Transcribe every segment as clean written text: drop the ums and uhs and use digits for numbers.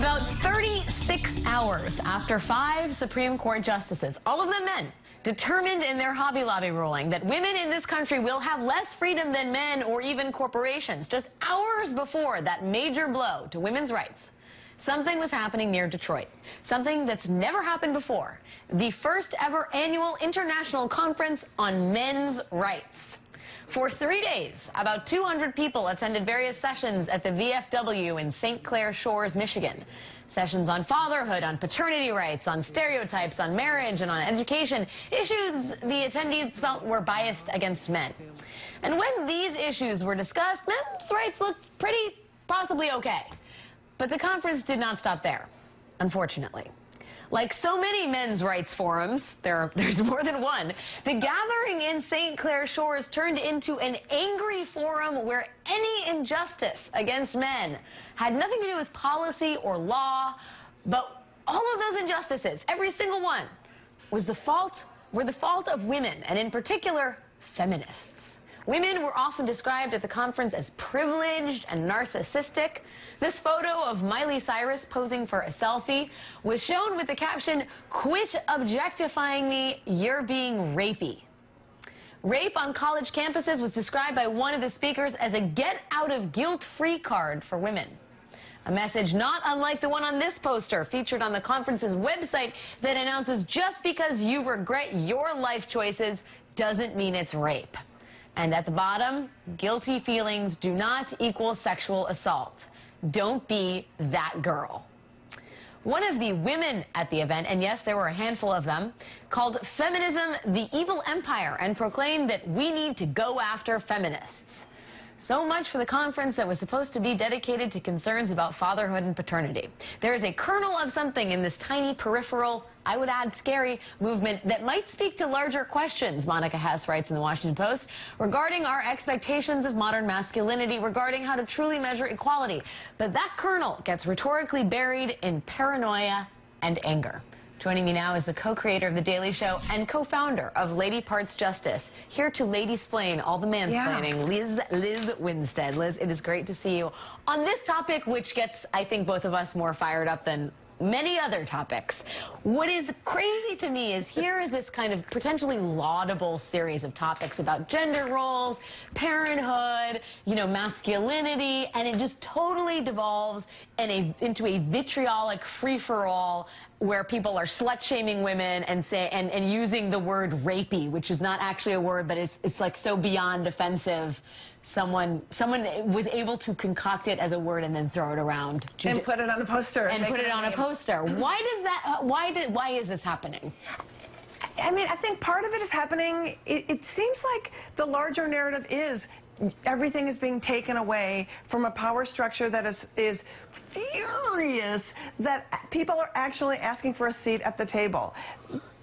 About 36 hours after 5 Supreme Court justices, all of them men, determined in their Hobby Lobby ruling that women in this country will have less freedom than men or even corporations, just hours before that major blow to women's rights, something was happening near Detroit. Something that's never happened before. The first ever annual international conference on men's rights. For 3 days, about 200 people attended various sessions at the VFW in St. Clair Shores, Michigan. Sessions on fatherhood, on paternity rights, on stereotypes, on marriage, and on education. Issues the attendees felt were biased against men. And when these issues were discussed, men's rights looked pretty possibly okay. But the conference did not stop there, unfortunately. Like so many men's rights forums, there's more than one, the gathering in St. Clair Shores turned into an angry forum where any injustice against men had nothing to do with policy or law, but all of those injustices, every single one, were the fault of women, and in particular, feminists. Women were often described at the conference as privileged and narcissistic. This photo of Miley Cyrus posing for a selfie was shown with the caption, "Quit objectifying me, you're being rapey." Rape on college campuses was described by one of the speakers as a get-out-of-guilt-free card for women. A message not unlike the one on this poster featured on the conference's website that announces just because you regret your life choices doesn't mean it's rape. And at the bottom, guilty feelings do not equal sexual assault. Don't be that girl. One of the women at the event, and yes, there were a handful of them, called feminism the evil empire and proclaimed that we need to go after feminists. So much for the conference that was supposed to be dedicated to concerns about fatherhood and paternity. There is a kernel of something in this tiny, peripheral, I would add scary, movement that might speak to larger questions, Monica Hess writes in the Washington Post, regarding our expectations of modern masculinity, regarding how to truly measure equality. But that kernel gets rhetorically buried in paranoia and anger. Joining me now is the co-creator of The Daily Show and co-founder of Lady Parts Justice, here to lady-splain all the mansplaining, Liz Winstead. Liz, it is great to see you on this topic, which gets, I think, both of us more fired up than many other topics. What is crazy to me is here is this kind of potentially laudable series of topics about gender roles, parenthood, masculinity, and it just totally devolves into a vitriolic free-for-all where people are slut-shaming women and using the word rapey, which is not actually a word, but it's like so beyond offensive. Someone was able to concoct it as a word and then throw it around and put it on a poster and put it on a poster. Why does that? Why is this happening? I mean, I think part of it is happening. It seems like the larger narrative is everything is being taken away from a power structure that is furious that people are actually asking for a seat at the table.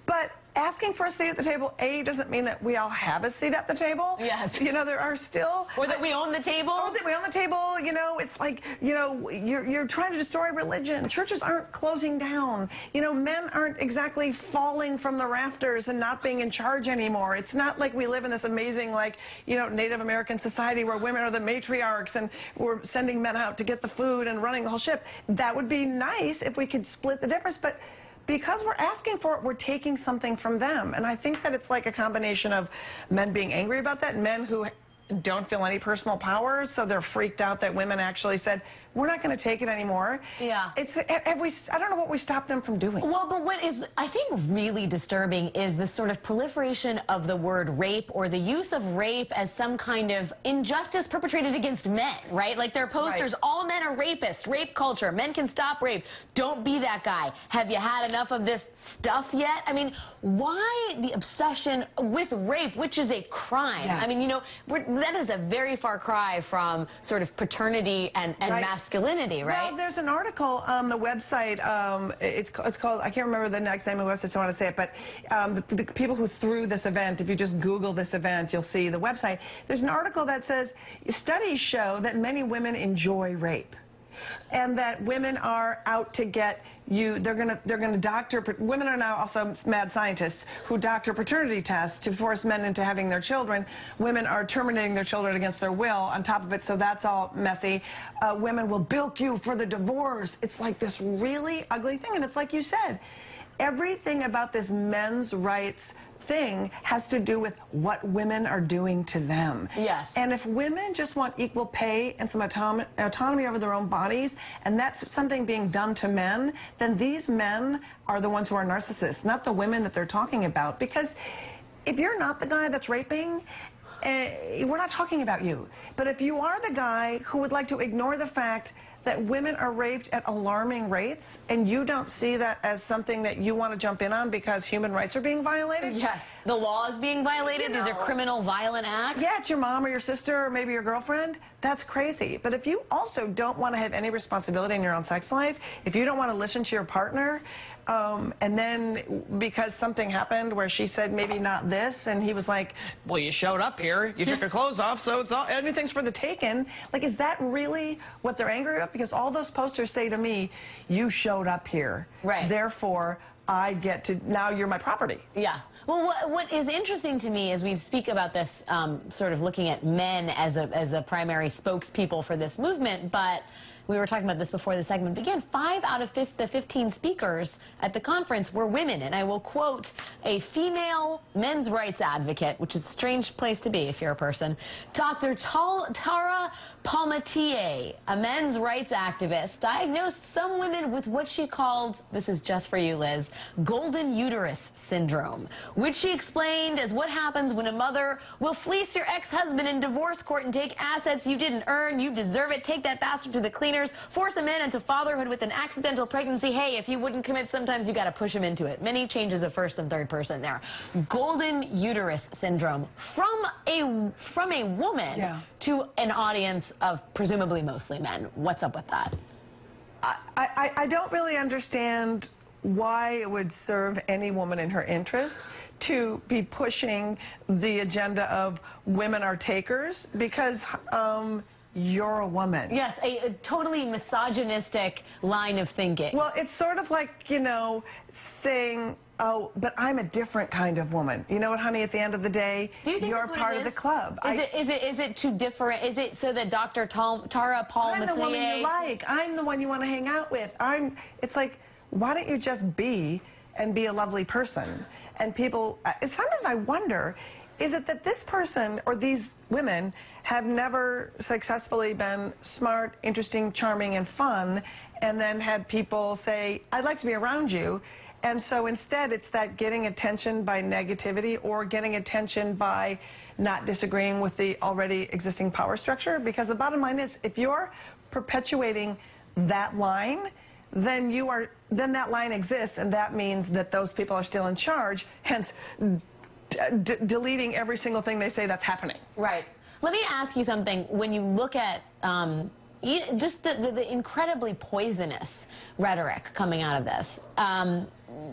But asking for a seat at the table, A, doesn't mean that we all have a seat at the table. Yes. There are still... Or that we own the table. Or that we own the table. It's like, you're trying to destroy religion. Churches aren't closing down. Men aren't exactly falling from the rafters and not being in charge anymore. It's not like we live in this amazing, Native American society where women are the matriarchs and we're sending men out to get the food and running the whole ship. That would be nice if we could split the difference, but because we're asking for it, we're taking something from them. And I think that it's like a combination of men being angry about that, men who don't feel any personal power, so they're freaked out that women actually said, we're not going to take it anymore. Yeah. I don't know what we stopped them from doing. Well, but what is, I think, really disturbing is this sort of proliferation of the word rape or the use of rape as some kind of injustice perpetrated against men, right? Like there are posters, right. All men are rapists, rape culture, men can stop rape, don't be that guy. Have you had enough of this stuff yet? I mean, why the obsession with rape, which is a crime? Yeah. I mean, that is a very far cry from sort of paternity and right. Masculinity, right? Well, there's an article on the website. It's called, I can't remember the next name of the website, so I want to say it, but the people who threw this event, if you just Google this event, you'll see the website. There's an article that says, studies show that many women enjoy rape. and that women are out to get you. They're gonna doctor. Women are now also mad scientists who doctor paternity tests to force men into having their children. Women are terminating their children against their will on top of it, so that's all messy. Women will bilk you for the divorce. It's like this really ugly thing, and it's like you said, everything about this men's rights thing has to do with what women are doing to them. Yes. And if women just want equal pay and some autonomy over their own bodies, and that's something being done to men, then these men are the ones who are narcissists, not the women that they're talking about. Because if you're not the guy that's raping, we're not talking about you. But if you are the guy who would like to ignore the fact that women are raped at alarming rates, and you don't see that as something that you want to jump in on because human rights are being violated? Yes. The law is being violated. These are criminal, violent acts. Yeah, it's your mom or your sister or maybe your girlfriend. That's crazy. But if you also don't want to have any responsibility in your own sex life, if you don't want to listen to your partner, and then because something happened where she said maybe not this, and he was like, well, you showed up here, you took your clothes off, so it's all, everything's for the taking. Like, is that really what they're angry about? Because all those posters say to me, you showed up here. Right. Therefore, I get to, now you're my property. Yeah. Well, what is interesting to me as we speak about this, sort of looking at men as a primary spokespeople for this movement, but we were talking about this before the segment began. 5 out of the 15 speakers at the conference were women, and I will quote a female men's rights advocate, which is a strange place to be if you're a person, Dr. Tara Palmatier, a men's rights activist, diagnosed some women with what she called, this is just for you, Liz, golden uterus syndrome, which she explained as what happens when a mother will fleece your ex-husband in divorce court and take assets you didn't earn, you deserve it, take that bastard to the cleaners, force a man into fatherhood with an accidental pregnancy. Hey, if he wouldn't commit, sometimes you got to push him into it. Many changes of first and third person there. Golden uterus syndrome from a woman to an audience of presumably mostly men. What's up with that? I don't really understand why it would serve any woman in her interest to be pushing the agenda of women are takers, because you're a woman. Yes, a totally misogynistic line of thinking. Well, it's sort of like, you know, saying, oh, but I'm a different kind of woman. You know what, honey, at the end of the day, you're part of the club. Is it too different? Is it so that Dr. Tara Palmatier... I'm the woman you like. I'm the one you want to hang out with. It's like, why don't you just be and be a lovely person? And people, sometimes I wonder, is it that this person or these women have never successfully been smart, interesting, charming, and fun, and then had people say, I'd like to be around you. And so instead, it's that getting attention by negativity or getting attention by not disagreeing with the already existing power structure. Because the bottom line is, if you're perpetuating that line, then that line exists, and that means that those people are still in charge, hence deleting every single thing they say that's happening. Right. Let me ask you something. When you look at just the incredibly poisonous rhetoric coming out of this,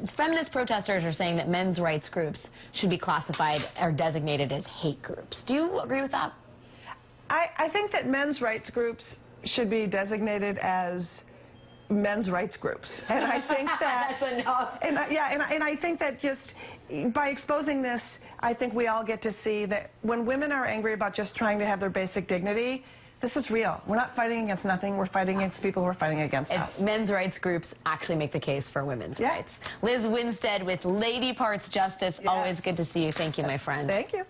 feminist protesters are saying that men's rights groups should be classified or designated as hate groups. Do you agree with that? I think that men's rights groups should be designated as men's rights groups, and I think that that's enough. And I think that just by exposing this, I think we all get to see that when women are angry about just trying to have their basic dignity, this is real. We're not fighting against nothing. We're fighting against people who are fighting against us. Men's rights groups actually make the case for women's rights. Liz Winstead with Lady Parts Justice. Always good to see you. Thank you, my friend. Thank you.